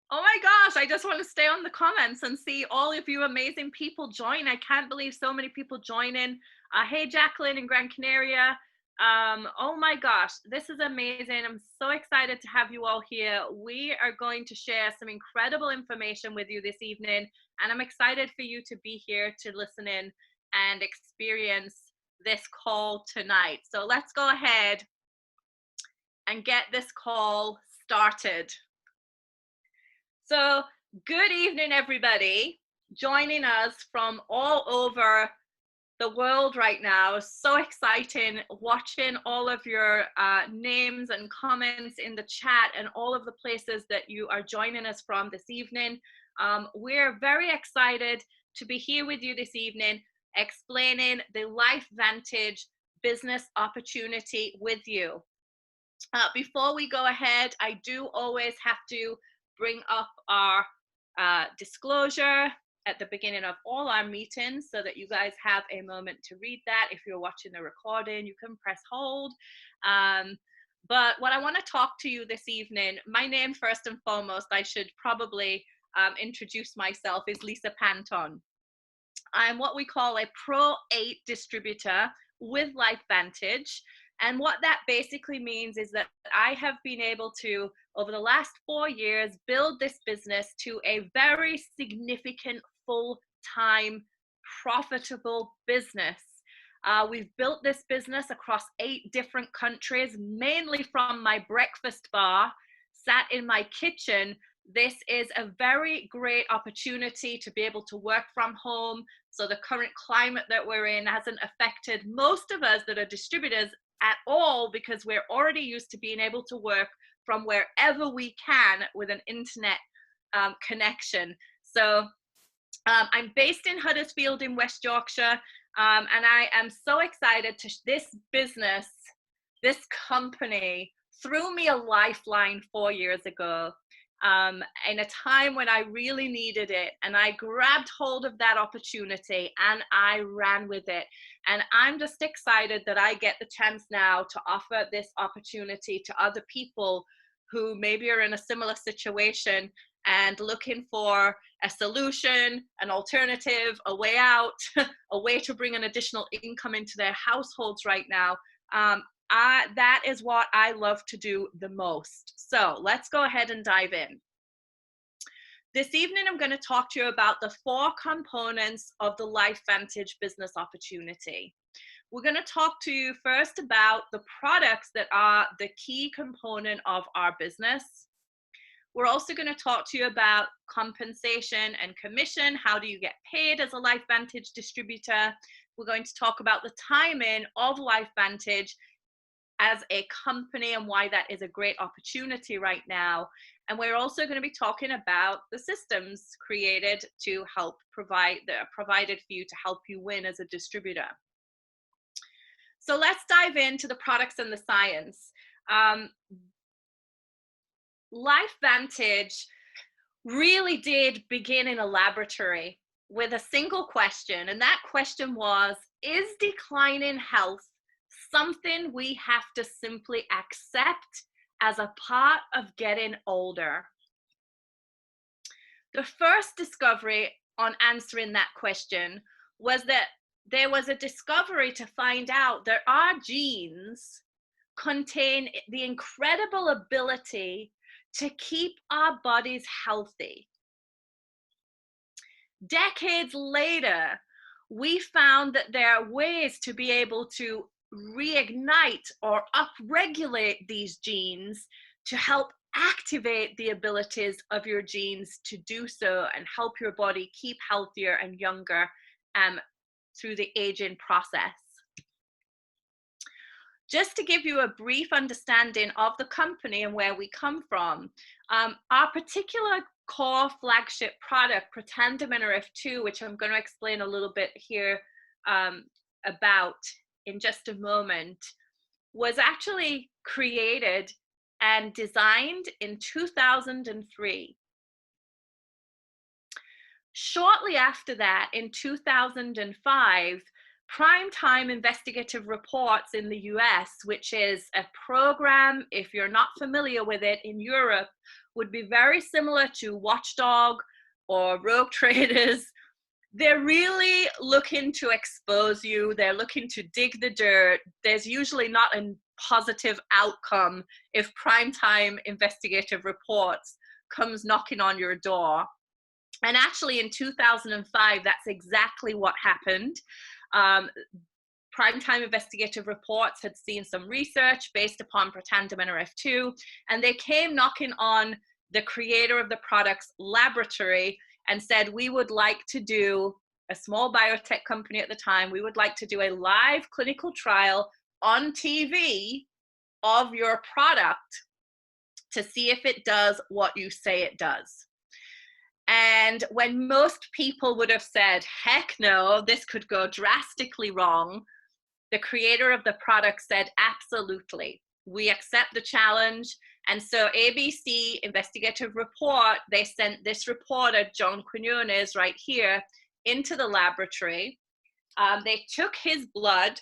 Oh my gosh, I just want to stay on the comments and see all of you amazing people join. I can't believe so many people joining. Hey, Jacqueline in Gran Canaria. Oh my gosh, this is amazing. I'm so excited to have you all here. We are going to share some incredible information with you this evening, and I'm excited for you to be here to listen in and experience this call tonight. So let's go ahead and get this call started. So, good evening, everybody, joining us from all over the world right now. So exciting watching all of your names and comments in the chat and all of the places that you are joining us from this evening. We're very excited to be here with you this evening, explaining the LifeVantage business opportunity with you. Before we go ahead, I do always have to bring up our disclosure at the beginning of all our meetings so that you guys have a moment to read that. If you're watching the recording, you can press hold. But what I want to talk to you this evening, my name first and foremost, I should probably introduce myself, is Lisa Panton. I'm what we call a Pro 8 distributor with LifeVantage. And what that basically means is that I have been able to, over the last 4 years, build this business to a very significant full-time profitable business. We've built this business across 8 different countries, mainly from my breakfast bar, sat in my kitchen. This is a very great opportunity to be able to work from home. So the current climate that we're in hasn't affected most of us that are distributors at all, because we're already used to being able to work from wherever we can with an internet connection. So I'm based in Huddersfield in West Yorkshire, and I am so excited to this business, this company threw me a lifeline 4 years ago, in a time when I really needed it, and I grabbed hold of that opportunity and I ran with it. And I'm just excited that I get the chance now to offer this opportunity to other people who maybe are in a similar situation and looking for a solution, an alternative, a way out, a way to bring an additional income into their households right now. That is what I love to do the most. So let's go ahead and dive in. This evening, I'm going to talk to you about the 4 components of the LifeVantage business opportunity. We're going to talk to you first about the products that are the key component of our business. We're also going to talk to you about compensation and commission. How do you get paid as a LifeVantage distributor? We're going to talk about the timing of LifeVantage as a company and why that is a great opportunity right now. And we're also going to be talking about the systems created to help provided for you to help you win as a distributor. So let's dive into the products and the science. LifeVantage really did begin in a laboratory with a single question, and that question was, is declining health something we have to simply accept as a part of getting older? The first discovery on answering that question was that there was a discovery to find out that our genes contain the incredible ability to keep our bodies healthy. Decades later, we found that there are ways to be able to reignite or upregulate these genes to help activate the abilities of your genes to do so and help your body keep healthier and younger through the aging process. Just to give you a brief understanding of the company and where we come from, our particular core flagship product, Protandim 2, which I'm going to explain a little bit here about in just a moment, was actually created and designed in 2003. Shortly after that, in 2005, Primetime Investigative Reports in the US, which is a program, if you're not familiar with it, in Europe, would be very similar to Watchdog or Rogue Traders. They're really looking to expose you. They're looking to dig the dirt. There's usually not a positive outcome if Primetime Investigative Reports comes knocking on your door. And actually in 2005, that's exactly what happened. Primetime Investigative Reports had seen some research based upon Protandim NRF2, and they came knocking on the creator of the product's laboratory and said, we would like to do, a small biotech company at the time, we would like to do a live clinical trial on TV of your product to see if it does what you say it does. And when most people would have said, heck no, this could go drastically wrong, the creator of the product said, absolutely, we accept the challenge. And so ABC Investigative Report, they sent this reporter, John Quinones, right here, into the laboratory. They took his blood,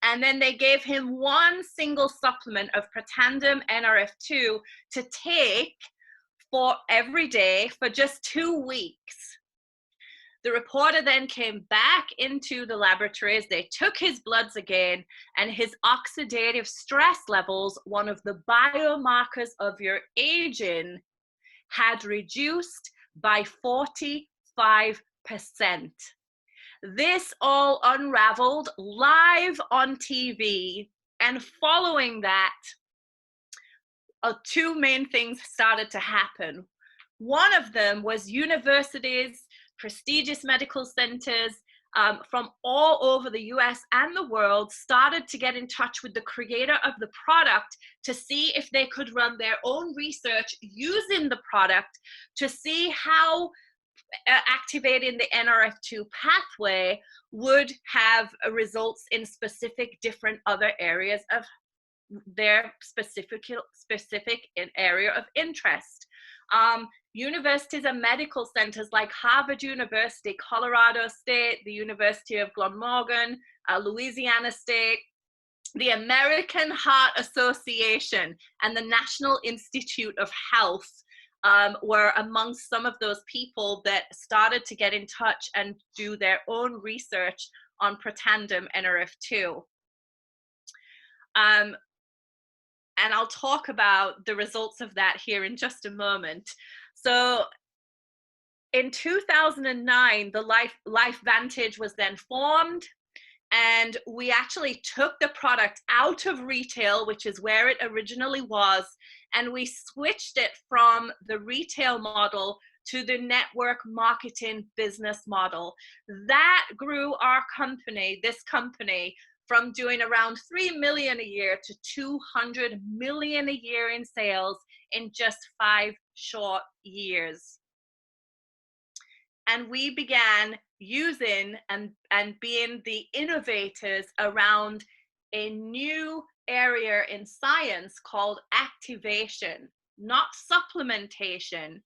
and then they gave him one single supplement of Protandim NRF2 to take for every day for just 2 weeks. The reporter then came back into the laboratories, they took his bloods again, and his oxidative stress levels, one of the biomarkers of your aging, had reduced by 45%. This all unraveled live on TV, and following that, two main things started to happen. One of them was universities, prestigious medical centers from all over the US and the world started to get in touch with the creator of the product to see if they could run their own research using the product to see how activating the NRF2 pathway would have results in specific different other areas of their specific area of interest. Universities and medical centers like Harvard University, Colorado State, the University of Glenmorgan, Louisiana State, the American Heart Association, and the National Institute of Health were amongst some of those people that started to get in touch and do their own research on Protandim NRF2. And I'll talk about the results of that here in just a moment. So in 2009, the LifeVantage was then formed, and we actually took the product out of retail, which is where it originally was, and we switched it from the retail model to the network marketing business model. That grew our company, this company, from doing around 3 million a year to 200 million a year in sales in just 5 short years. And we began using and being the innovators around a new area in science called activation, not supplementation.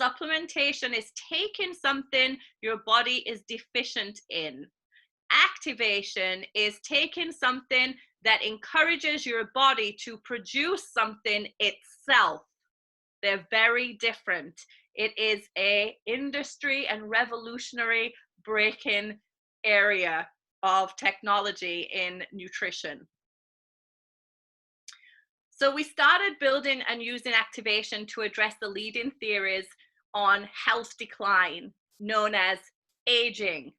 Supplementation is taking something your body is deficient in. Activation is taking something that encourages your body to produce something itself. They're very different. It is an industry and revolutionary breaking area of technology in nutrition. So we started building and using activation to address the leading theories on health decline, known as aging,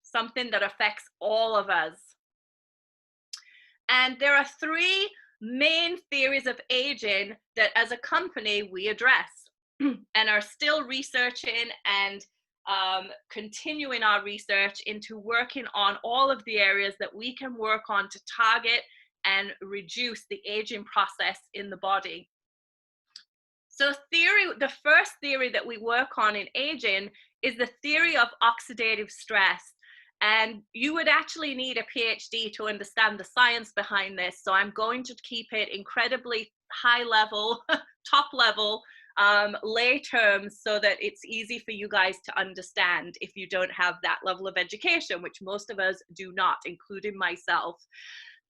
something that affects all of us. And there are 3 main theories of aging that as a company we address and are still researching and continuing our research into working on all of the areas that we can work on to target and reduce the aging process in the body. So the first theory that we work on in aging is the theory of oxidative stress. And you would actually need a PhD to understand the science behind this. So I'm going to keep it incredibly high level, top level, lay terms so that it's easy for you guys to understand if you don't have that level of education, which most of us do not, including myself.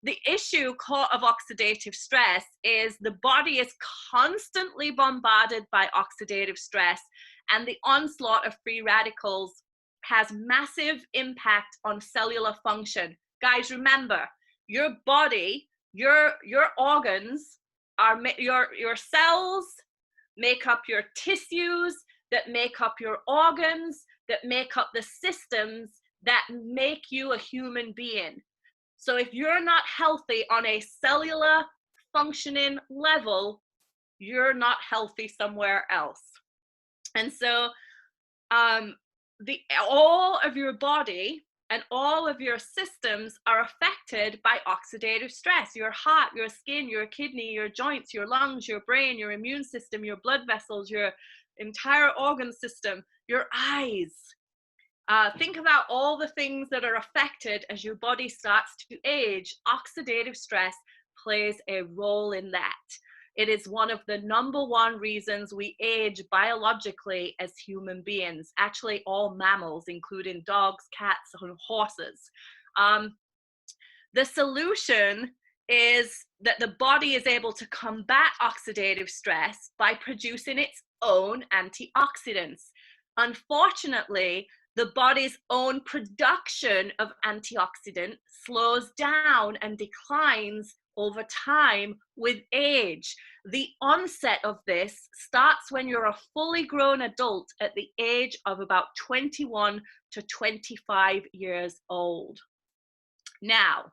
The issue of oxidative stress is the body is constantly bombarded by oxidative stress, and the onslaught of free radicals has massive impact on cellular function. Guys, remember, your body, your organs are your cells make up your tissues, that make up your organs, that make up the systems that make you a human being. So if you're not healthy on a cellular functioning level, you're not healthy somewhere else. And so all of your body and all of your systems are affected by oxidative stress. Your heart, your skin, your kidney, your joints, your lungs, your brain, your immune system, your blood vessels, your entire organ system, your eyes. Think about all the things that are affected as your body starts to age. Oxidative stress plays a role in that. It is one of the #1 reasons we age biologically as human beings. Actually, all mammals, including dogs, cats, and horses. The solution is that the body is able to combat oxidative stress by producing its own antioxidants. Unfortunately, the body's own production of antioxidant slows down and declines over time with age. The onset of this starts when you're a fully grown adult at the age of about 21 to 25 years old. Now,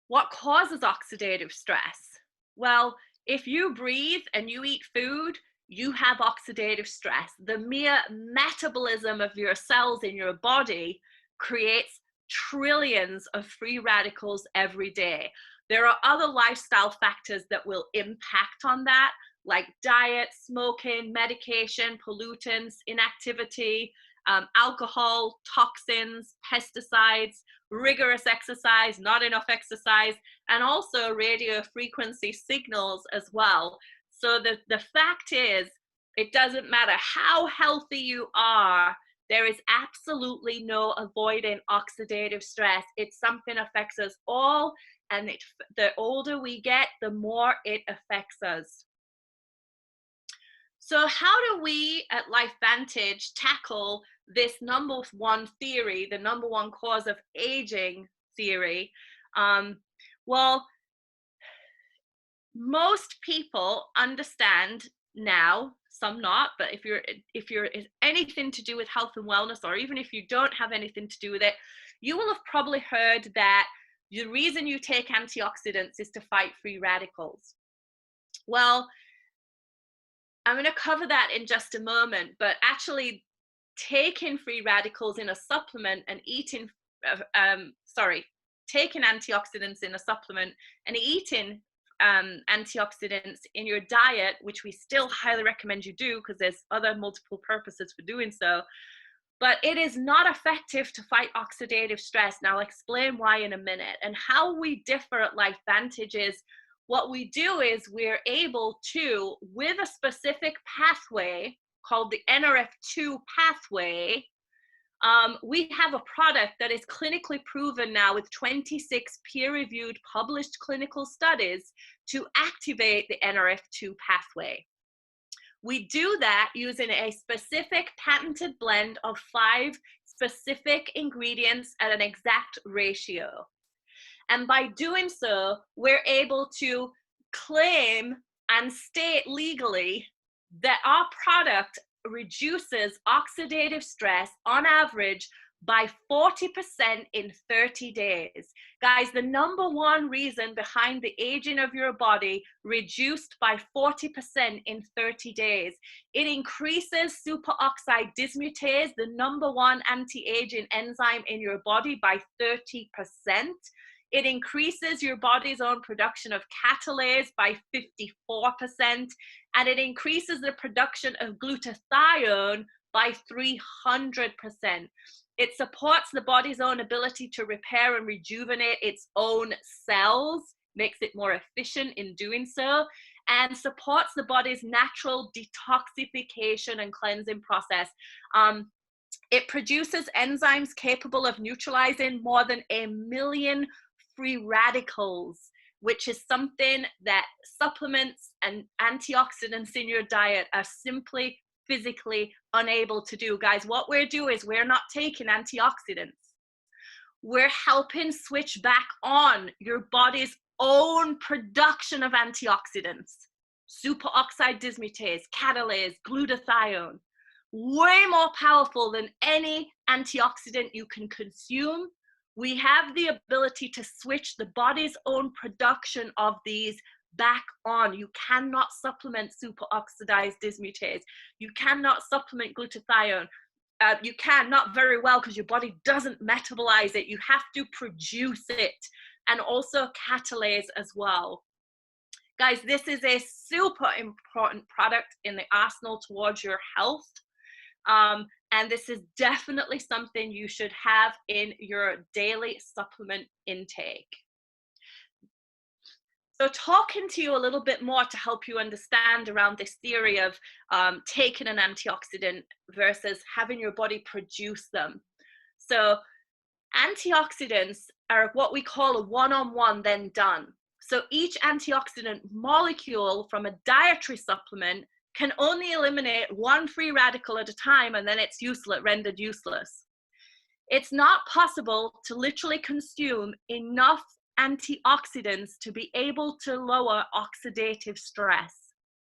what causes oxidative stress? Well, if you breathe and you eat food, you have oxidative stress. The mere metabolism of your cells in your body creates trillions of free radicals every day. There are other lifestyle factors that will impact on that, like diet, smoking, medication, pollutants, inactivity, alcohol, toxins, pesticides, rigorous exercise, not enough exercise, and also radio frequency signals as well. So the fact is, it doesn't matter how healthy you are, there is absolutely no avoiding oxidative stress. It's something that affects us all, and the older we get, the more it affects us. So how do we at LifeVantage tackle this #1 theory, the #1 cause of aging theory? Well, most people understand now, some not, but if you're anything to do with health and wellness, or even if you don't have anything to do with it, you will have probably heard that the reason you take antioxidants is to fight free radicals. Well, I'm going to cover that in just a moment, but actually taking free radicals in a supplement and taking antioxidants in a supplement and eating antioxidants in your diet, which we still highly recommend you do because there's other multiple purposes for doing so, but it is not effective to fight oxidative stress. Now I'll explain why in a minute. And how we differ at LifeVantage is, what we do is we're able to, with a specific pathway called the NRF2 pathway, we have a product that is clinically proven now with 26 peer-reviewed published clinical studies to activate the NRF2 pathway. We do that using a specific patented blend of 5 specific ingredients at an exact ratio. And by doing so, we're able to claim and state legally that our product reduces oxidative stress on average by 40% in 30 days. Guys, the #1 reason behind the aging of your body reduced by 40% in 30 days. It increases superoxide dismutase, the #1 anti-aging enzyme in your body, by 30%. It increases your body's own production of catalase by 54%, and it increases the production of glutathione by 300%. It supports the body's own ability to repair and rejuvenate its own cells, makes it more efficient in doing so, and supports the body's natural detoxification and cleansing process. It produces enzymes capable of neutralizing more than 1 million free radicals, which is something that supplements and antioxidants in your diet are simply physically unable to do. Guys, what we're doing is we're not taking antioxidants. We're helping switch back on your body's own production of antioxidants. Superoxide dismutase, catalase, glutathione. Way more powerful than any antioxidant you can consume. We have the ability to switch the body's own production of these back on. You cannot supplement superoxidized dismutase. You cannot supplement glutathione. You can, not very well, because your body doesn't metabolize it. You have to produce it, and also catalase as well. Guys, this is a super important product in the arsenal towards your health. And this is definitely something you should have in your daily supplement intake. So talking to you a little bit more to help you understand around this theory of taking an antioxidant versus having your body produce them. So antioxidants are what we call a one-on-one then done. So each antioxidant molecule from a dietary supplement can only eliminate one free radical at a time, and then it's useless, rendered useless. It's not possible to literally consume enough antioxidants to be able to lower oxidative stress.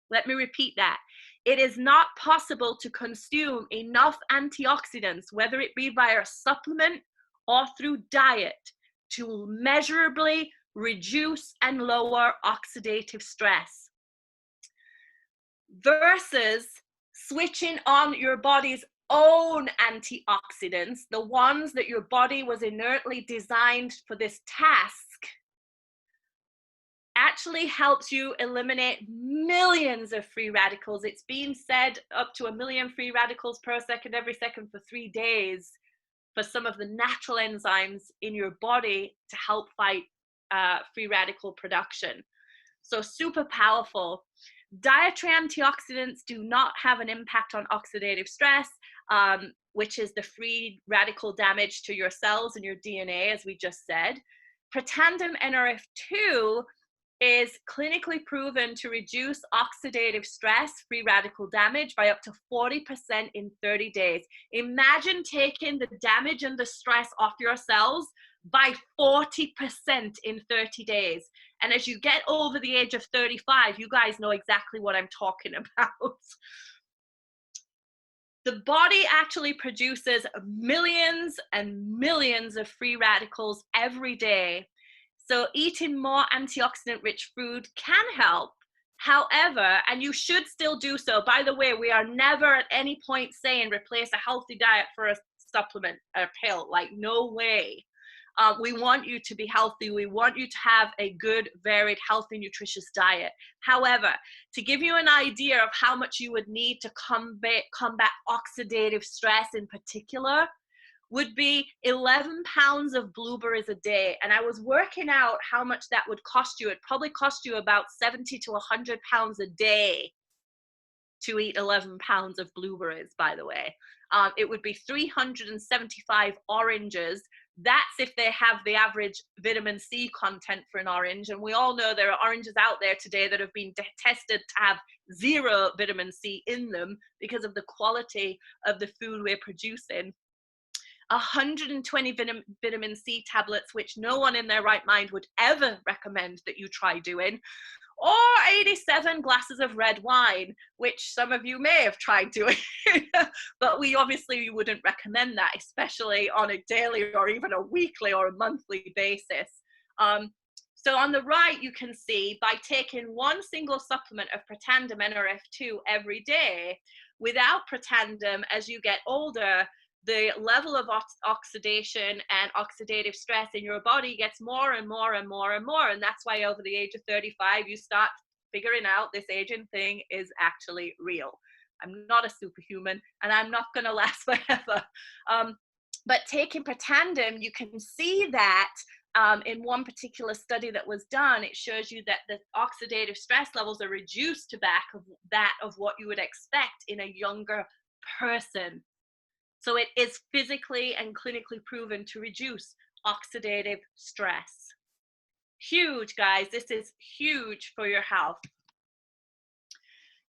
Let me repeat that. It is not possible to consume enough antioxidants, whether it be via a supplement or through diet, to measurably reduce and lower oxidative stress, versus switching on your body's own antioxidants, the ones that your body was inertly designed for this task, actually helps you eliminate millions of free radicals. It's been said up to 1 million free radicals per second, every second for 3 days, for some of the natural enzymes in your body to help fight free radical production. So super powerful. Dietary antioxidants do not have an impact on oxidative stress, which is the free radical damage to your cells and your DNA, as we just said. Protandim NRF2 is clinically proven to reduce oxidative stress, free radical damage, by up to 40% in 30 days. Imagine taking the damage and the stress off your cells by 40% in 30 days. And as you get over the age of 35, you guys know exactly what I'm talking about. The body actually produces millions and millions of free radicals every day. So eating more antioxidant-rich food can help. However, and you should still do so. By the way, we are never at any point saying replace a healthy diet for a supplement, a pill. Like, no way. We want you to be healthy. We want you to have a good, varied, healthy, nutritious diet. However, to give you an idea of how much you would need to combat oxidative stress in particular, would be 11 pounds of blueberries a day. And I was working out how much that would cost you. It'd probably cost you about 70 to 100 pounds a day to eat 11 pounds of blueberries, by the way. It would be 375 oranges. That's if they have the average vitamin C content for an orange. And we all know there are oranges out there today that have been tested to have 0 vitamin C in them because of the quality of the food we're producing. 120 vitamin C tablets, which no one in their right mind would ever recommend that you try doing, or 87 glasses of red wine, which some of you may have tried doing, but we obviously wouldn't recommend that, especially on a daily or even a weekly or a monthly basis. So on the right, you can see by taking one single supplement of Protandim NRF2 every day, without Protandim, as you get older, the level of oxidation and oxidative stress in your body gets more and more and more and more. And that's why over the age of 35, you start figuring out this aging thing is actually real. I'm not a superhuman and I'm not going to last forever. But taking Protandim, you can see that in one particular study that was done, it shows you that the oxidative stress levels are reduced to back of that of what you would expect in a younger person. So it is physically and clinically proven to reduce oxidative stress. Huge, guys. This is huge for your health.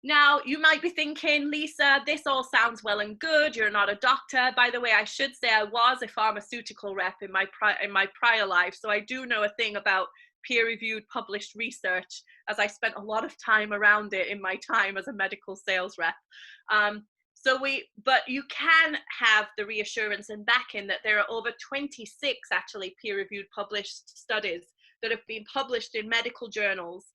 Now, you might be thinking, Lisa, this all sounds well and good. You're not a doctor. By the way, I should say I was a pharmaceutical rep in my prior life, so I do know a thing about peer-reviewed published research, as I spent a lot of time around it in my time as a medical sales rep. But you can have the reassurance and backing that there are over 26 actually peer-reviewed published studies that have been published in medical journals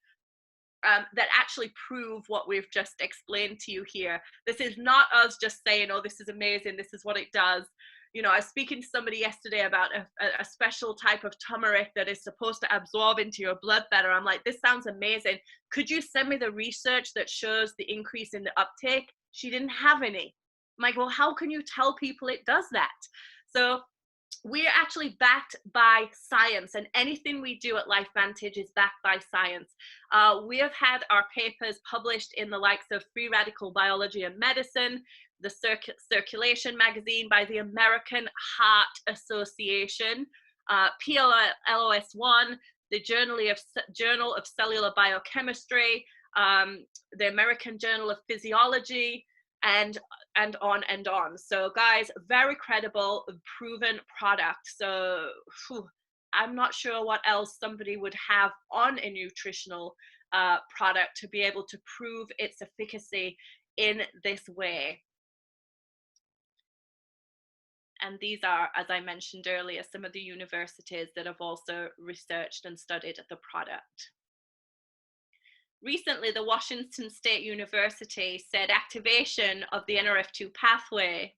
that actually prove what we've just explained to you here. This is not us just saying, oh, this is amazing, this is what it does. You know, I was speaking to somebody yesterday about a special type of turmeric that is supposed to absorb into your blood better. I'm like, this sounds amazing. Could you send me the research that shows the increase in the uptake? She didn't have any. I'm like, well, how can you tell people it does that? So we're actually backed by science, and anything we do at LifeVantage is backed by science. We have had our papers published in the likes of Free Radical Biology and Medicine, the Circulation magazine by the American Heart Association, PLOS1, the Journal of Cellular Biochemistry, the American Journal of Physiology, and on and on. So guys, very credible, proven product. So I'm not sure what else somebody would have on a nutritional product to be able to prove its efficacy in this way. And these are, as I mentioned earlier, some of the universities that have also researched and studied the product. Recently, the Washington State University said activation of the NRF2 pathway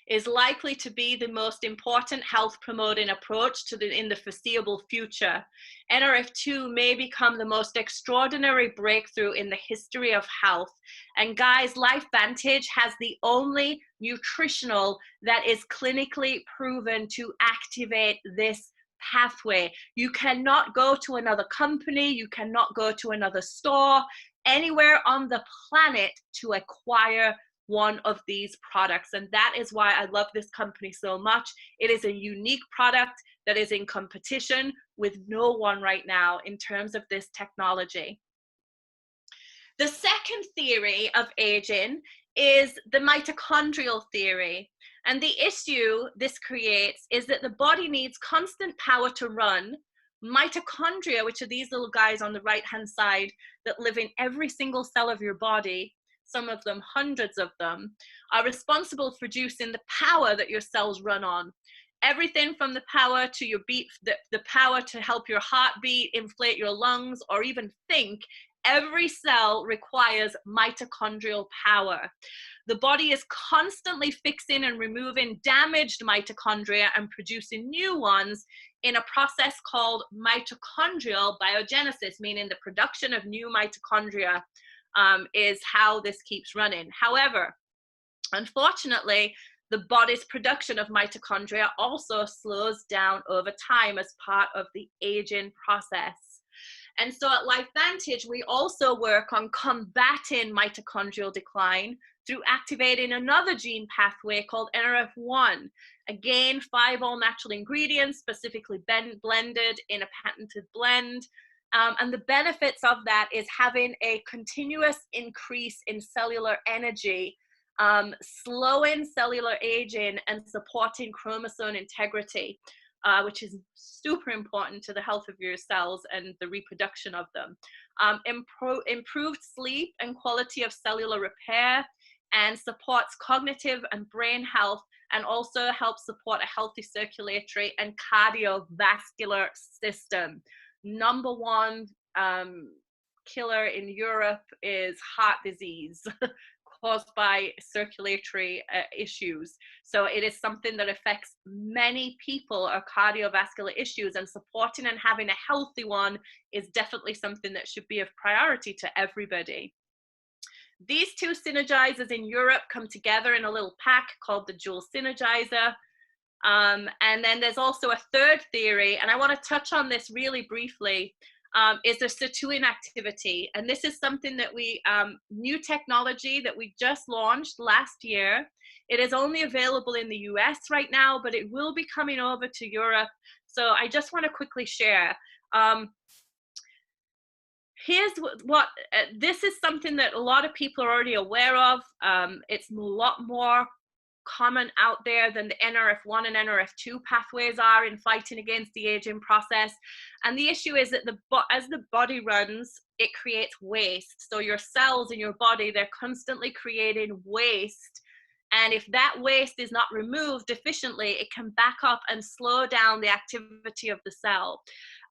is likely to be the most important health promoting approach in the foreseeable future. NRF2 may become the most extraordinary breakthrough in the history of health. And guys, LifeVantage has the only nutritional that is clinically proven to activate this pathway. You cannot go to another company, you cannot go to another store, anywhere on the planet to acquire one of these products. And that is why I love this company so much. It is a unique product that is in competition with no one right now in terms of this technology. The second theory of aging is the mitochondrial theory. And the issue this creates is that the body needs constant power to run. Mitochondria, which are these little guys on the right-hand side that live in every single cell of your body, some of them, hundreds of them, are responsible for producing the power that your cells run on. Everything from the power to your beat, the power to help your heart beat, inflate your lungs, or even think, every cell requires mitochondrial power. The body is constantly fixing and removing damaged mitochondria and producing new ones in a process called mitochondrial biogenesis, meaning the production of new mitochondria is how this keeps running. However, unfortunately, the body's production of mitochondria also slows down over time as part of the aging process. And so at LifeVantage, we also work on combating mitochondrial decline through activating another gene pathway called NRF1. Again, 5 all-natural ingredients, specifically blended in a patented blend. And the benefits of that is having a continuous increase in cellular energy, slowing cellular aging and supporting chromosome integrity. Which is super important to the health of your cells and the reproduction of them. Improved sleep and quality of cellular repair, and supports cognitive and brain health, and also helps support a healthy circulatory and cardiovascular system. Number one killer in Europe is heart disease caused by circulatory issues. So it is something that affects many people, are cardiovascular issues, and supporting and having a healthy one is definitely something that should be of priority to everybody. These two synergizers in Europe come together in a little pack called the Dual Synergizer. And then there's also a third theory, and I want to touch on this really briefly, is the sirtuin activity. And this is something that new technology that we just launched last year. It is only available in the US right now, but it will be coming over to Europe. So I just want to quickly share. Here's what this is something that a lot of people are already aware of. It's a lot more common out there than the NRF1 and NRF2 pathways are in fighting against the aging process. And the issue is that as the body runs, it creates waste. So your cells in your body, they're constantly creating waste. And if that waste is not removed efficiently, it can back up and slow down the activity of the cell.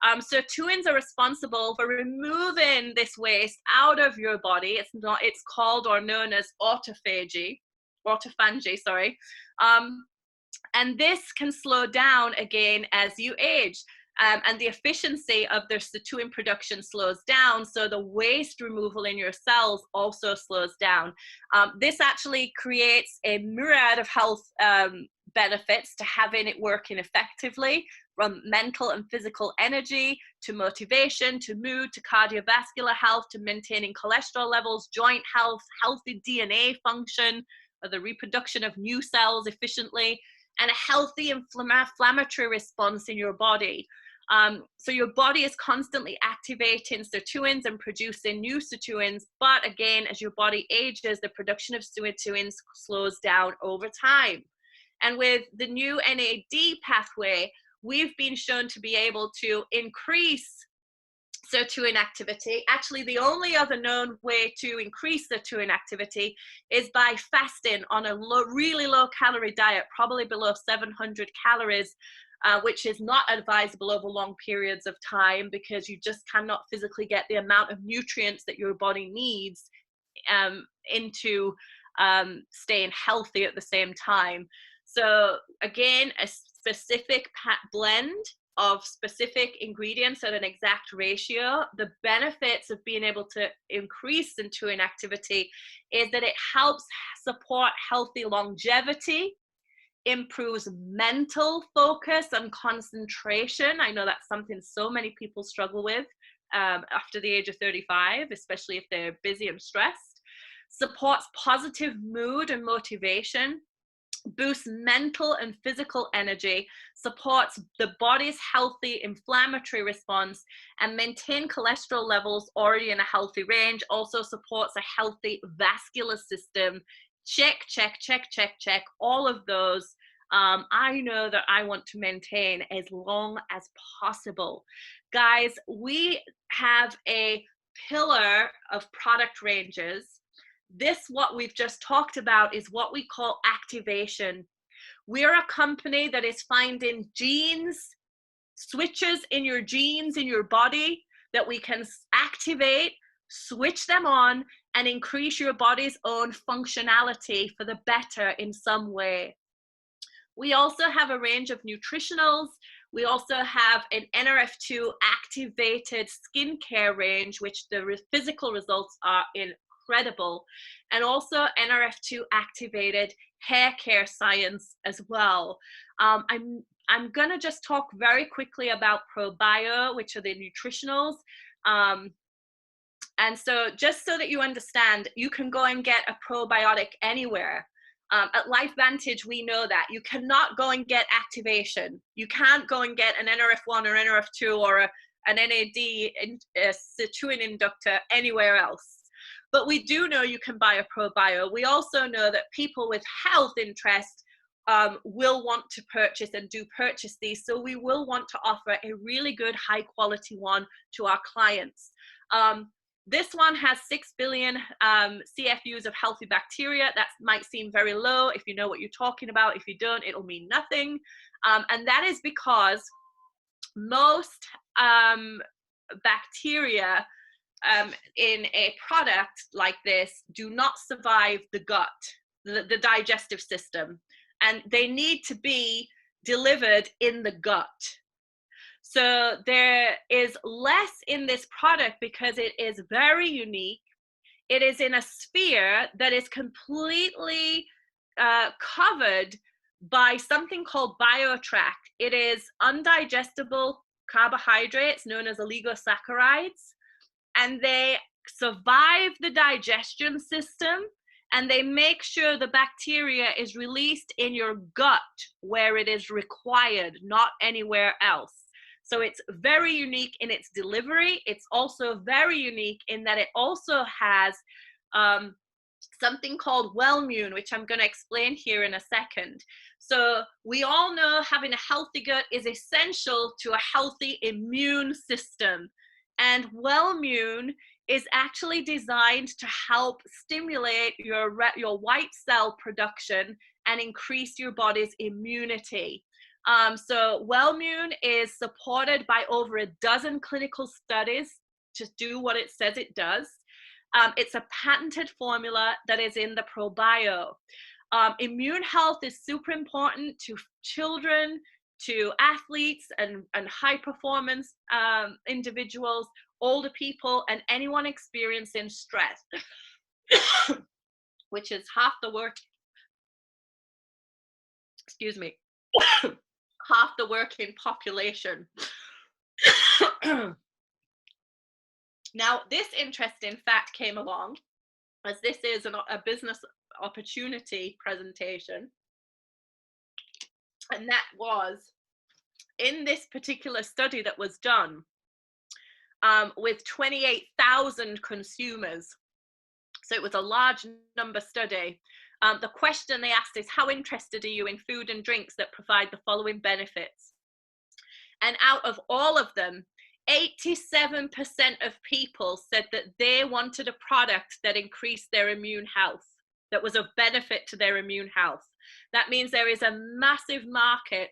Sirtuins are responsible for removing this waste out of your body. It's called or known as autophagy, sorry. And this can slow down again as you age. And the efficiency of their sirtuin production slows down, so the waste removal in your cells also slows down. This actually creates a myriad of health benefits to having it working effectively, from mental and physical energy to motivation to mood to cardiovascular health to maintaining cholesterol levels, joint health, healthy DNA function, the reproduction of new cells efficiently, and a healthy inflammatory response in your body. So your body is constantly activating sirtuins and producing new sirtuins, but again, as your body ages, the production of sirtuins slows down over time. And with the new NAD pathway, we've been shown to be able to increase sirtuin activity. Actually, the only other known way to increase sirtuin activity is by fasting on a really low calorie diet, probably below 700 calories, which is not advisable over long periods of time because you just cannot physically get the amount of nutrients that your body needs into staying healthy at the same time. So again, a specific blend of specific ingredients at an exact ratio. The benefits of being able to increase sirtuin activity is that it helps support healthy longevity, improves mental focus and concentration. I know that's something so many people struggle with after the age of 35, especially if they're busy and stressed. Supports positive mood and motivation, boosts mental and physical energy, supports the body's healthy inflammatory response, and maintain cholesterol levels already in a healthy range. Also supports a healthy vascular system. Check, check, check, check, check, all of those. I know that I want to maintain as long as possible. Guys, we have a pillar of product ranges. What we've just talked about is what we call activation. We're a company that is finding switches in your genes in your body that we can activate, switch them on, and increase your body's own functionality for the better in some way. We also have a range of nutritionals. We also have an NRF2 activated skincare range, which the physical results are incredible, and also NRF2 activated hair care science as well. I'm gonna just talk very quickly about ProBio, which are the nutritionals. And so just so that you understand, you can go and get a probiotic anywhere. At LifeVantage, we know that you cannot go and get activation. You can't go and get an NRF1 or NRF2 or an NAD sirtuin inductor anywhere else. But we do know you can buy a ProBio. We also know that people with health interest will want to purchase and do purchase these. So we will want to offer a really good high quality one to our clients. This one has 6 billion CFUs of healthy bacteria. That might seem very low if you know what you're talking about. If you don't, it'll mean nothing. And that is because most bacteria in a product like this do not survive the gut, the digestive system, and they need to be delivered in the gut. So there is less in this product because it is very unique. It is in a sphere that is completely covered by something called BioTrack. It is undigestible carbohydrates known as oligosaccharides, and they survive the digestion system, and they make sure the bacteria is released in your gut where it is required, not anywhere else. So it's very unique in its delivery. It's also very unique in that it also has something called Wellmune, which I'm going to explain here in a second. So we all know having a healthy gut is essential to a healthy immune system. And Wellmune is actually designed to help stimulate your white cell production and increase your body's immunity. So Wellmune is supported by over a dozen clinical studies to do what it says it does. It's a patented formula that is in the ProBio. Immune health is super important to children, to athletes and high performance individuals, older people, and anyone experiencing stress, which is half the half the working population. Now, this interesting fact came along, as this is a business opportunity presentation, and that was in this particular study that was done with 28,000 consumers. So it was a large number study. The question they asked is, how interested are you in food and drinks that provide the following benefits? And out of all of them, 87% of people said that they wanted a product that increased their immune health, that was of benefit to their immune health. That means there is a massive market.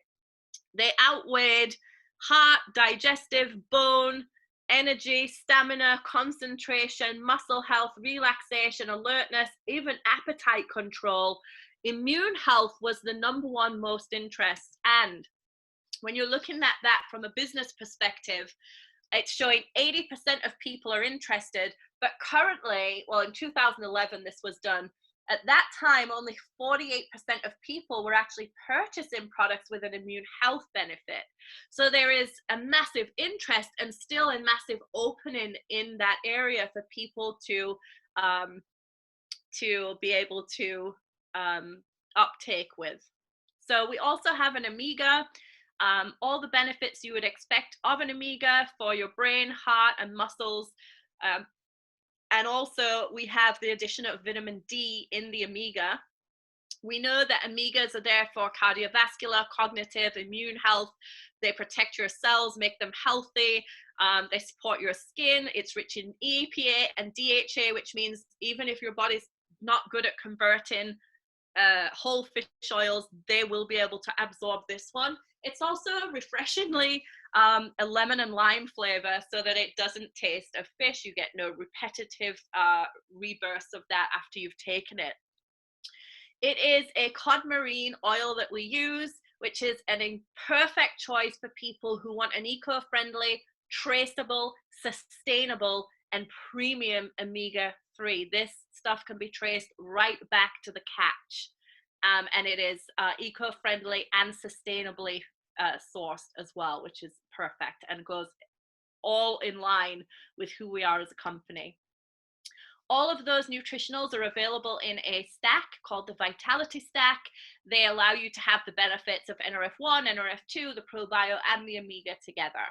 They outweighed heart, digestive, bone, energy, stamina, concentration, muscle health, relaxation, alertness, even appetite control. Immune health was the #1 most interest. And when you're looking at that from a business perspective, it's showing 80% of people are interested, but currently, well, in 2011, this was done. At that time, only 48% of people were actually purchasing products with an immune health benefit. So there is a massive interest and still a massive opening in that area for people to be able to uptake with. So we also have an omega. All the benefits you would expect of an omega for your brain, heart, and muscles. And also we have the addition of vitamin D in the omega. We know that omegas are there for cardiovascular, cognitive, immune health. They protect your cells, make them healthy. They support your skin. It's rich in EPA and DHA, which means even if your body's not good at converting whole fish oils, they will be able to absorb this one. It's also refreshingly a lemon and lime flavor, so that it doesn't taste of fish. You get no repetitive rebirths of that after you've taken it. It is a cod marine oil that we use, which is a perfect choice for people who want an eco-friendly, traceable, sustainable, and premium omega-3. This stuff can be traced right back to the catch. And it is eco-friendly and sustainably sourced as well, which is perfect and goes all in line with who we are as a company. All of those nutritionals are available in a stack called the Vitality Stack. They allow you to have the benefits of NRF1, NRF2, the ProBio, and the omega together.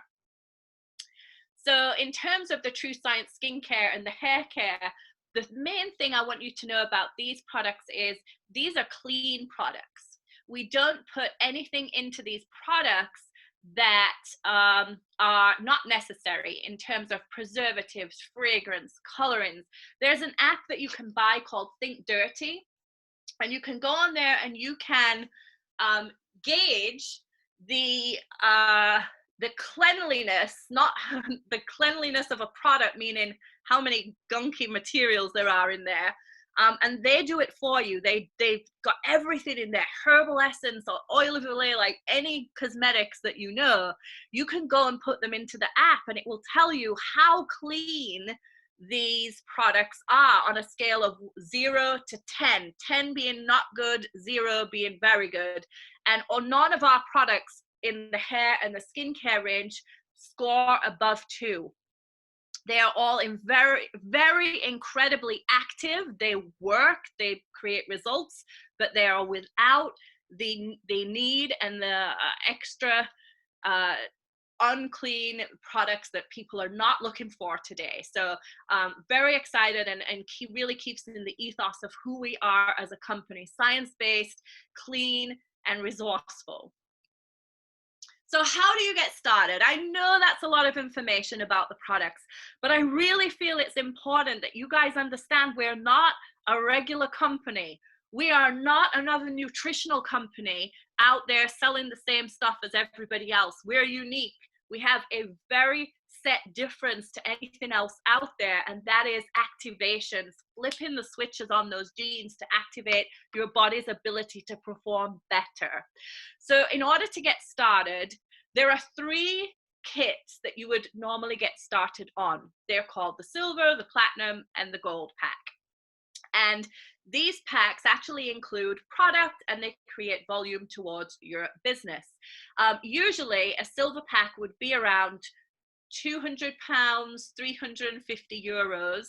So in terms of the True Science skincare and the hair care, the main thing I want you to know about these products is these are clean products. We don't put anything into these products that are not necessary in terms of preservatives, fragrance, colorings. There's an app that you can buy called Think Dirty, and you can go on there and you can gauge the cleanliness, not the cleanliness of a product, meaning how many gunky materials there are in there. And they do it for you. They've got everything in there, herbal essence or oil of Olay, like any cosmetics that you know. You can go and put them into the app and it will tell you how clean these products are on a scale of 0 to 10, 10 being not good, 0 being very good. And none of our products in the hair and the skincare range score above 2. They are all in very, very incredibly active. They work, they create results, but they are without the need and the extra unclean products that people are not looking for today. So very excited, and really keeps in the ethos of who we are as a company: science-based, clean, and resourceful. So how do you get started? I know that's a lot of information about the products, but I really feel it's important that you guys understand we're not a regular company. We are not another nutritional company out there selling the same stuff as everybody else. We're unique. We have a very set difference to anything else out there, and that is activations, flipping the switches on those genes to activate your body's ability to perform better. So in order to get started, there are 3 kits that you would normally get started on. They're called the silver, the platinum, and the gold pack. And these packs actually include product, and they create volume towards your business. Usually a silver pack would be around £200, 350 euros,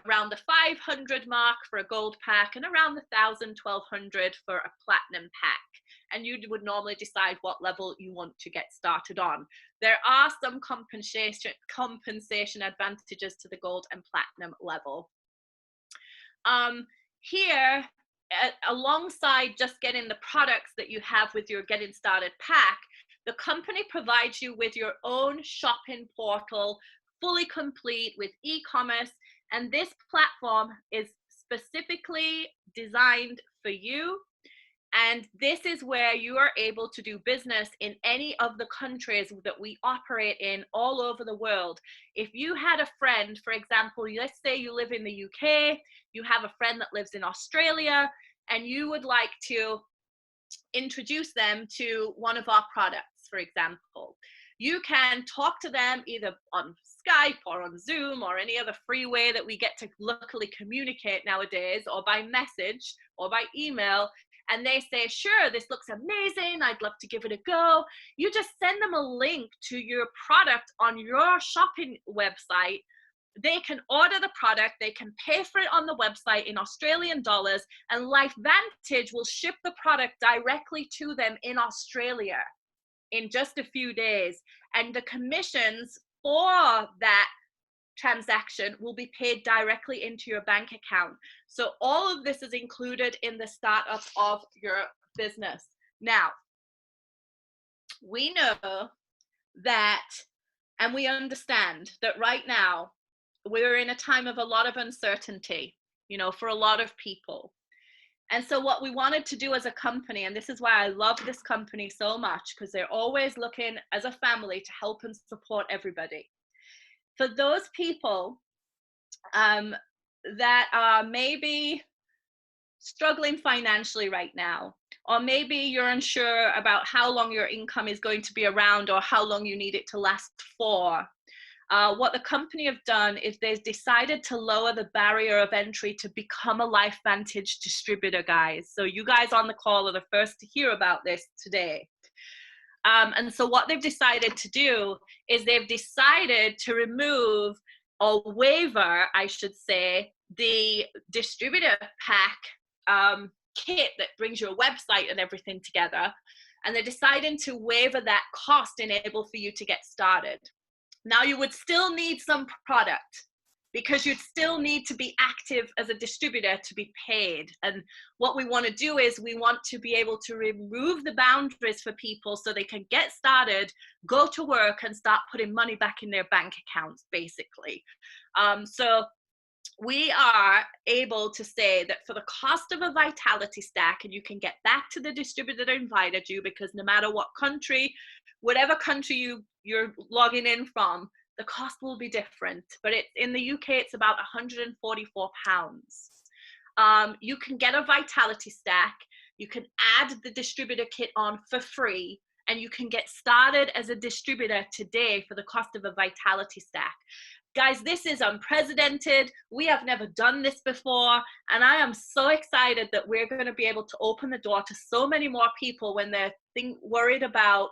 around the 500 mark for a gold pack, and around the 1,000, 1,200 for a platinum pack. And you would normally decide what level you want to get started on. There are some compensation advantages to the gold and platinum level. Here, alongside just getting the products that you have with your getting started pack, the company provides you with your own shopping portal, fully complete with e-commerce, and this platform is specifically designed for you. And this is where you are able to do business in any of the countries that we operate in all over the world. If you had a friend, for example, let's say you live in the UK, you have a friend that lives in Australia, and you would like to introduce them to one of our products, for example, you can talk to them either on Skype or on Zoom or any other free way that we get to locally communicate nowadays, or by message or by email. And they say, sure, this looks amazing, I'd love to give it a go. You just send them a link to your product on your shopping website. They can order the product, they can pay for it on the website in Australian dollars, and LifeVantage will ship the product directly to them in Australia in just a few days. And the commissions for that transaction will be paid directly into your bank account. So all of this is included in the startup of your business. Now, we know that, and we understand that right now we're in a time of a lot of uncertainty, you know, for a lot of people. And so what we wanted to do as a company, and this is why I love this company so much, because they're always looking as a family to help and support everybody. For those people that are maybe struggling financially right now, or maybe you're unsure about how long your income is going to be around or how long you need it to last for, what the company have done is they've decided to lower the barrier of entry to become a LifeVantage distributor, guys. So you guys on the call are the first to hear about this today. And so what they've decided to do is they've decided to remove, or waiver, I should say, the distributor pack kit that brings your website and everything together. And they're deciding to waiver that cost, enable for you to get started. Now, you would still need some product, because you'd still need to be active as a distributor to be paid. And what we want to do is we want to be able to remove the boundaries for people so they can get started, go to work, and start putting money back in their bank accounts, basically. So we are able to say that for the cost of a Vitality Stack, and you can get back to the distributor that invited you, because no matter what country, whatever country you're logging in from, the cost will be different. But in the UK, it's about £144. You can get a Vitality Stack. You can add the distributor kit on for free, and you can get started as a distributor today for the cost of a Vitality Stack. Guys, this is unprecedented. We have never done this before. And I am so excited that we're going to be able to open the door to so many more people when they're worried about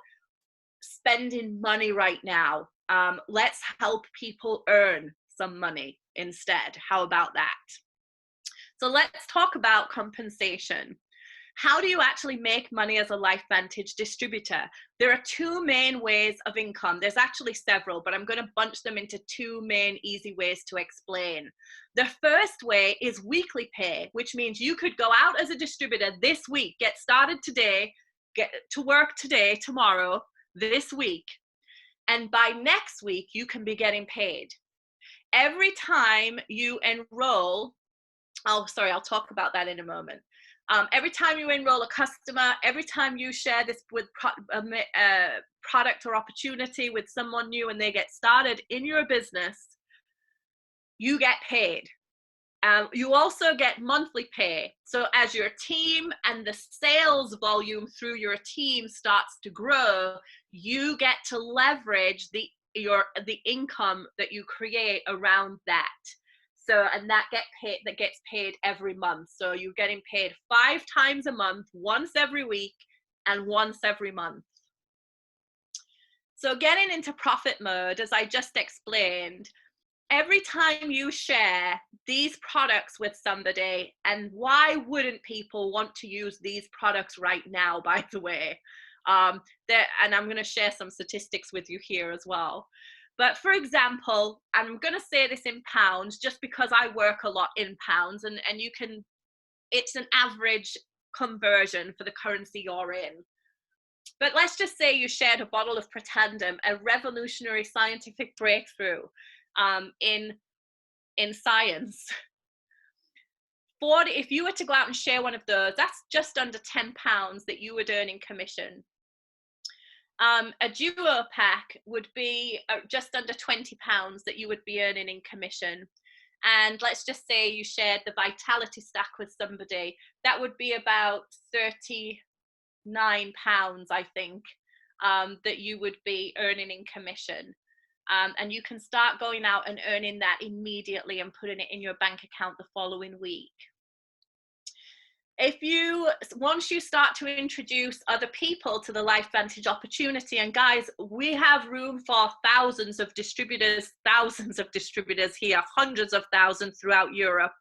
spending money right now. Let's help people earn some money instead. How about that? So let's talk about compensation. How do you actually make money as a LifeVantage distributor? There are two main ways of income. There's actually several, but I'm going to bunch them into two main easy ways to explain. The first way is weekly pay, which means you could go out as a distributor this week, get started today, get to work today, tomorrow, this week, and by next week, you can be getting paid. Every time you enroll, I'll talk about that in a moment. Every time you enroll a customer, every time you share this with product or opportunity with someone new and they get started in your business, you get paid. You also get monthly pay. So as your team and the sales volume through your team starts to grow, you get to leverage the income that you create around that. So, and that gets paid every month. So you're getting paid 5 times a month, once every week, and once every month. So getting into profit mode, as I just explained, every time you share these products with somebody, and why wouldn't people want to use these products right now, by the way? And I'm going to share some statistics with you here as well. But for example, I'm going to say this in pounds just because I work a lot in pounds, and you can, it's an average conversion for the currency you're in. But let's just say you shared a bottle of Pretendum, a revolutionary scientific breakthrough in science. If you were to go out and share one of those, that's just under £10 that you would earn in commission. A duo pack would be just under £20 that you would be earning in commission. And let's just say you shared the Vitality Stack with somebody, that would be about £39, I think, that you would be earning in commission. And you can start going out and earning that immediately and putting it in your bank account the following week. Once you start to introduce other people to the LifeVantage opportunity, and guys, we have room for thousands of distributors here, hundreds of thousands throughout Europe.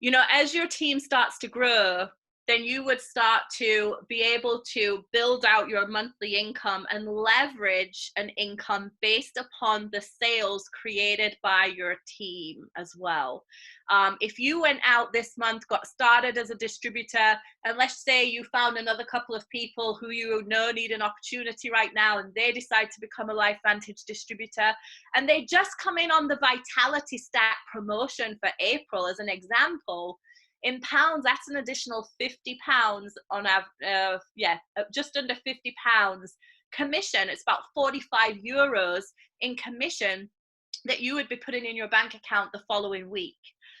You know, as your team starts to grow, then you would start to be able to build out your monthly income and leverage an income based upon the sales created by your team as well. If you went out this month, got started as a distributor, and let's say you found another couple of people who you know need an opportunity right now, and they decide to become a LifeVantage distributor, and they just come in on the Vitality Stack promotion for April as an example, in pounds, that's an additional £50 on just under £50 commission. It's about €45 in commission that you would be putting in your bank account the following week.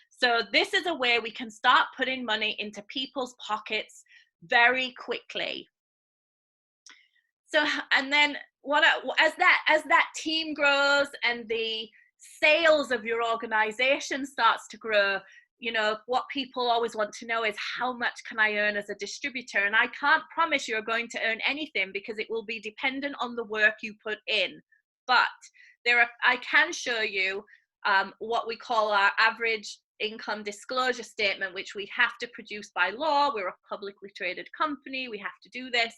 So this is a way we can start putting money into people's pockets very quickly. So, and then as that team grows and the sales of your organization starts to grow, you know, what people always want to know is how much can I earn as a distributor? And I can't promise you're going to earn anything because it will be dependent on the work you put in. But I can show you what we call our average income disclosure statement, which we have to produce by law. We're a publicly traded company. We have to do this.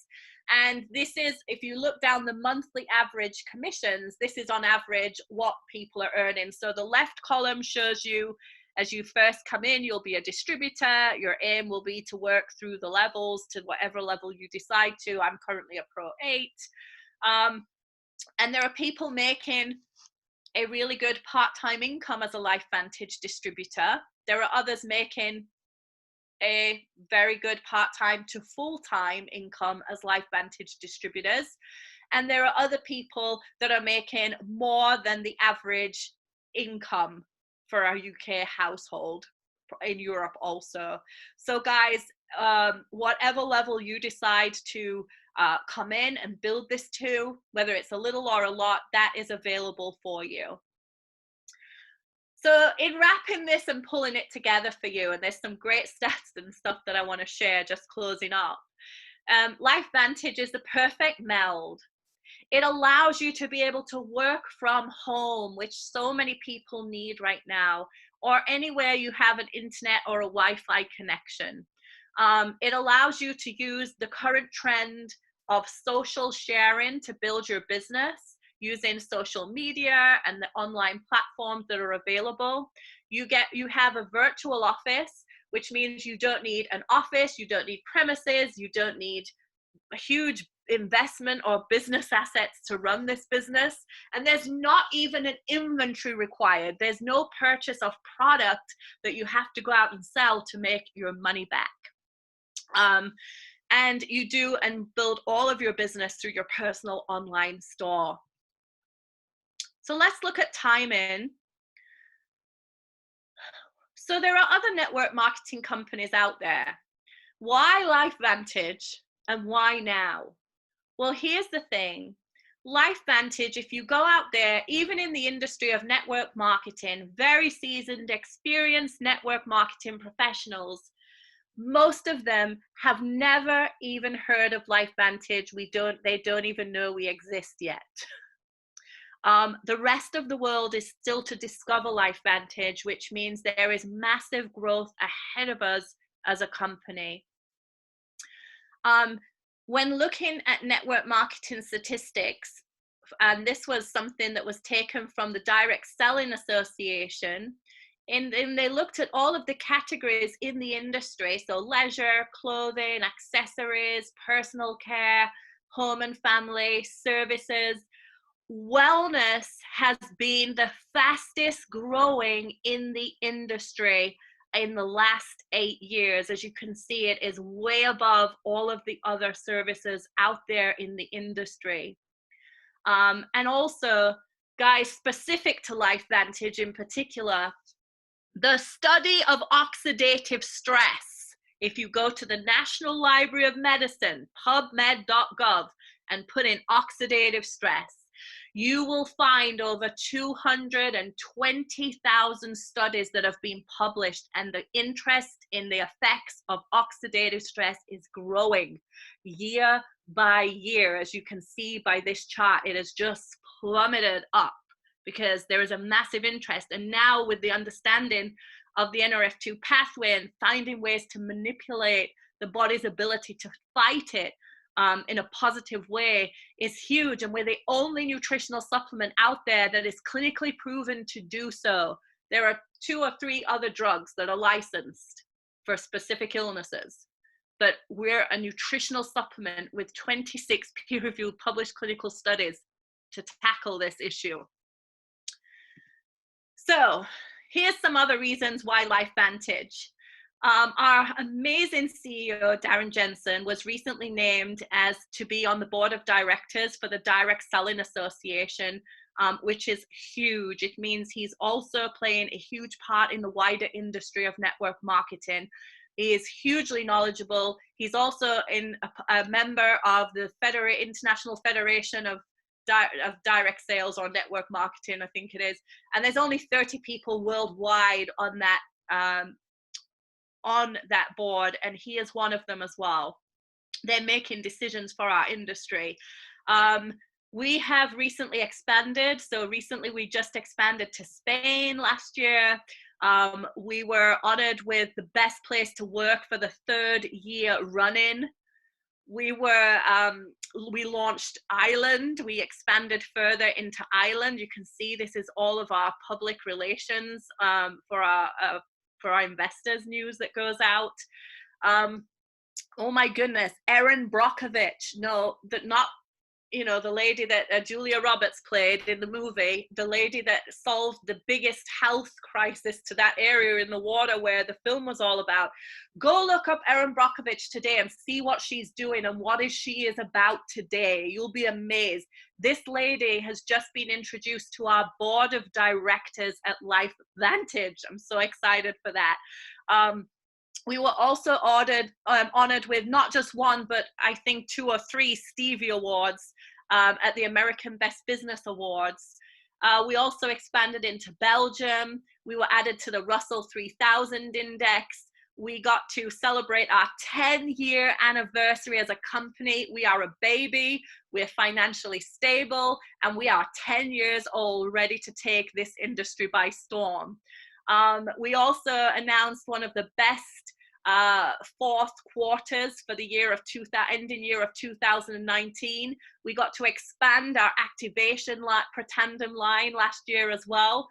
And this is, if you look down the monthly average commissions, this is on average what people are earning. So the left column shows you, as you first come in, you'll be a distributor. Your aim will be to work through the levels to whatever level you decide to. I'm currently a Pro 8. And there are people making a really good part-time income as a LifeVantage distributor. There are others making a very good part-time to full-time income as LifeVantage distributors. And there are other people that are making more than the average income for a UK household in Europe also. So guys, whatever level you decide to come in and build this to, whether it's a little or a lot, that is available for you. So in wrapping this and pulling it together for you, and there's some great stats and stuff that I want to share just closing up. LifeVantage is the perfect meld. It allows you to be able to work from home, which so many people need right now, or anywhere you have an internet or a Wi-Fi connection. It allows you to use the current trend of social sharing to build your business using social media and the online platforms that are available. You have a virtual office, which means you don't need an office, you don't need premises, you don't need a huge investment or business assets to run this business, and there's not even an inventory required. There's no purchase of product that you have to go out and sell to make your money back. And you do and build all of your business through your personal online store. So let's look at timing. So there are other network marketing companies out there. Why LifeVantage and why now? Well, here's the thing. LifeVantage, if you go out there, even in the industry of network marketing, very seasoned, experienced network marketing professionals, most of them have never even heard of LifeVantage. They don't even know we exist yet. The rest of the world is still to discover LifeVantage, which means there is massive growth ahead of us as a company. When looking at network marketing statistics, and this was something that was taken from the Direct Selling Association, and they looked at all of the categories in the industry, so leisure, clothing, accessories, personal care, home and family, services. Wellness has been the fastest growing in the industry in the last 8 years. As you can see, it is way above all of the other services out there in the industry. And also, guys, specific to LifeVantage in particular, the study of oxidative stress. If you go to the National Library of Medicine, pubmed.gov, and put in oxidative stress, you will find over 220,000 studies that have been published, and the interest in the effects of oxidative stress is growing year by year. As you can see by this chart, it has just plummeted up because there is a massive interest. And now with the understanding of the NRF2 pathway and finding ways to manipulate the body's ability to fight it in a positive way is huge. And we're the only nutritional supplement out there that is clinically proven to do so. There are 2 or 3 other drugs that are licensed for specific illnesses, but we're a nutritional supplement with 26 peer-reviewed published clinical studies to tackle this issue. So here's some other reasons why LifeVantage. Our amazing CEO, Darren Jensen, was recently named as to be on the board of directors for the Direct Selling Association, which is huge. It means he's also playing a huge part in the wider industry of network marketing. He is hugely knowledgeable. He's also a member of the International Federation of Direct Sales or Network Marketing, I think it is. And there's only 30 people worldwide on that board, and he is one of them as well. They're making decisions for our industry. We have recently expanded. So recently we just expanded to Spain last year. We were honored with the best place to work for the 3rd year running. We launched Ireland. We expanded further into Ireland. You can see this is all of our public relations for our investors news that goes out. Oh my goodness, Erin Brockovich, the lady that Julia Roberts played in the movie, the lady that solved the biggest health crisis to that area in the water where the film was all about. Go look up Erin Brockovich today and see what she's doing and what she is about today. You'll be amazed. This lady has just been introduced to our board of directors at LifeVantage. I'm so excited for that. We were also honored with not just one, but I think 2 or 3 Stevie Awards at the American Best Business Awards. We also expanded into Belgium. We were added to the Russell 3000 Index. We got to celebrate our 10-year anniversary as a company. We are a baby, we're financially stable, and we are 10 years old, ready to take this industry by storm. We also announced one of the best fourth quarters for the ending year of 2019. We got to expand our activation per tandem line last year as well.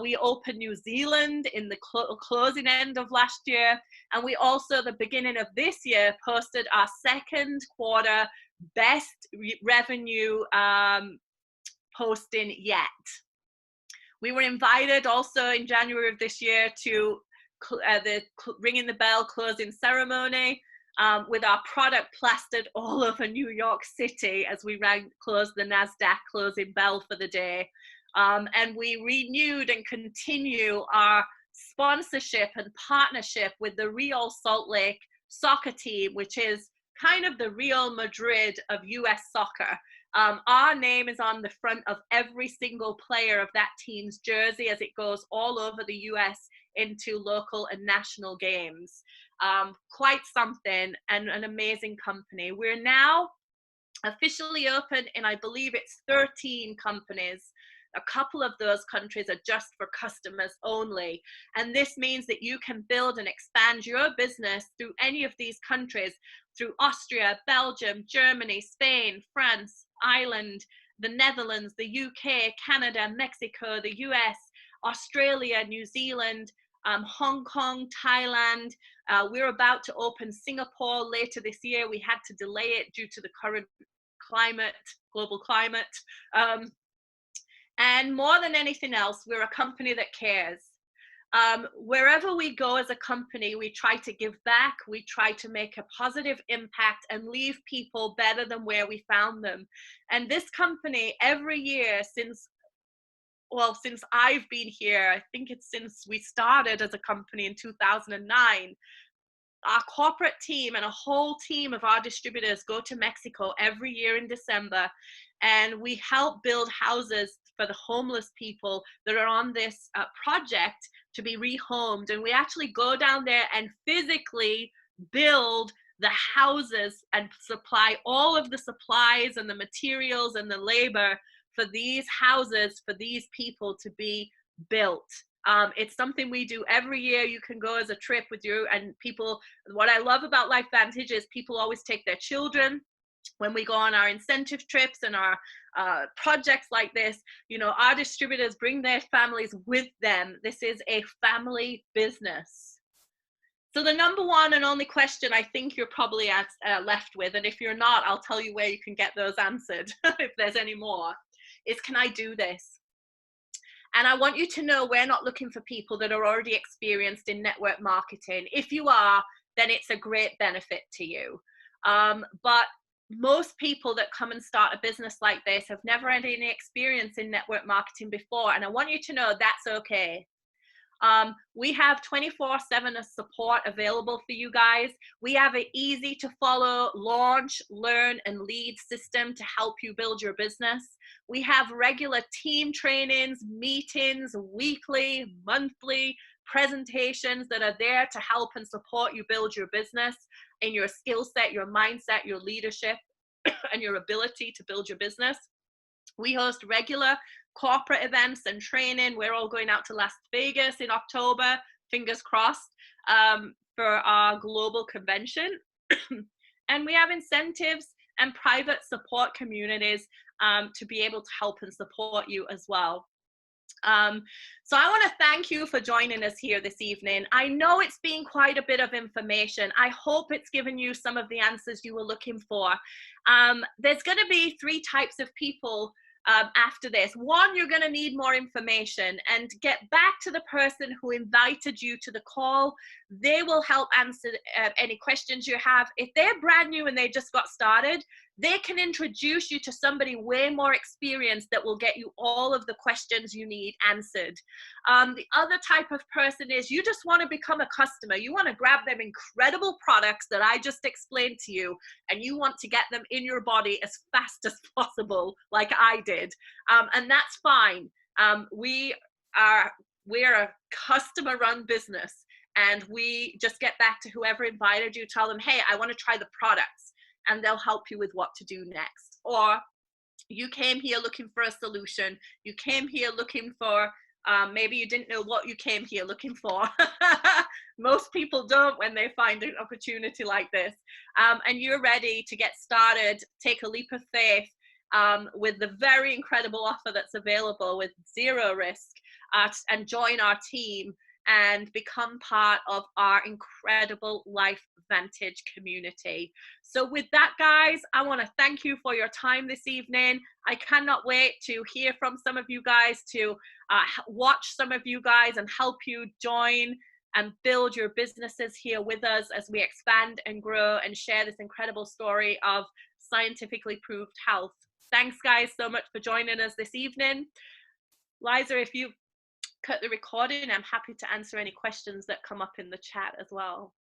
We opened New Zealand in the closing end of last year, and we also, the beginning of this year, posted our second quarter best revenue posting yet. We were invited also in January of this year to the ringing the bell closing ceremony with our product plastered all over New York City as we closed the NASDAQ closing bell for the day. And we renewed and continue our sponsorship and partnership with the Real Salt Lake soccer team, which is kind of the Real Madrid of US soccer. Our name is on the front of every single player of that team's jersey as it goes all over the US into local and national games. Quite something, and an amazing company. We're now officially open in, I believe it's 13 companies. A couple of those countries are just for customers only. And this means that you can build and expand your business through any of these countries, through Austria, Belgium, Germany, Spain, France, Ireland, the Netherlands, the UK, Canada, Mexico, the US, Australia, New Zealand, Hong Kong, Thailand. We're about to open Singapore later this year. We had to delay it due to the current climate, global climate. And more than anything else, we're a company that cares. Wherever we go as a company, we try to give back, we try to make a positive impact and leave people better than where we found them. And this company, every year since I've been here, I think it's since we started as a company in 2009, our corporate team and a whole team of our distributors go to Mexico every year in December, and we help build houses for the homeless people that are on this project to be rehomed. And we actually go down there and physically build the houses and supply all of the supplies and the materials and the labor for these houses, for these people to be built. It's something we do every year. You can go as a trip with you and people. What I love about LifeVantage is people always take their children when we go on our incentive trips and our projects like this. You know, our distributors bring their families with them. This is a family business. So the number one and only question I think you're probably left with, and if you're not, I'll tell you where you can get those answered if there's any more, is can I do this? And I want you to know we're not looking for people that are already experienced in network marketing. If you are, then it's a great benefit to you. But most people that come and start a business like this have never had any experience in network marketing before. And I want you to know that's okay. We have 24/7 support available for you guys. We have an easy to follow launch, learn, and lead system to help you build your business. We have regular team trainings, meetings, weekly, monthly presentations that are there to help and support you build your business in your skill set, your mindset, your leadership, and your ability to build your business. We host regular corporate events and training. We're all going out to Las Vegas in October, fingers crossed, for our global convention. And we have incentives and private support communities to be able to help and support you as well. So I want to thank you for joining us here this evening. I know it's been quite a bit of information. I hope it's given you some of the answers you were looking for. There's going to be 3 types of people after this. One, you're going to need more information, and get back to the person who invited you to the call. They will help answer any questions you have. If they're brand new and they just got started, they can introduce you to somebody way more experienced that will get you all of the questions you need answered. The other type of person is you just want to become a customer. You want to grab them incredible products that I just explained to you, and you want to get them in your body as fast as possible, like I did. And that's fine. We're a customer run business, and we just get back to whoever invited you, tell them, hey, I want to try the products, and they'll help you with what to do next. Or you came here looking for a solution. You came here looking for, maybe you didn't know what you came here looking for. Most people don't when they find an opportunity like this. And you're ready to get started, take a leap of faith with the very incredible offer that's available with zero risk, and join our team and become part of our incredible LifeVantage community. So with that, guys, I want to thank you for your time this evening. I cannot wait to hear from some of you guys, to watch some of you guys and help you join and build your businesses here with us as we expand and grow and share this incredible story of scientifically proved health. Thanks, guys, so much for joining us this evening. Liza, if you cut the recording, I'm happy to answer any questions that come up in the chat as well.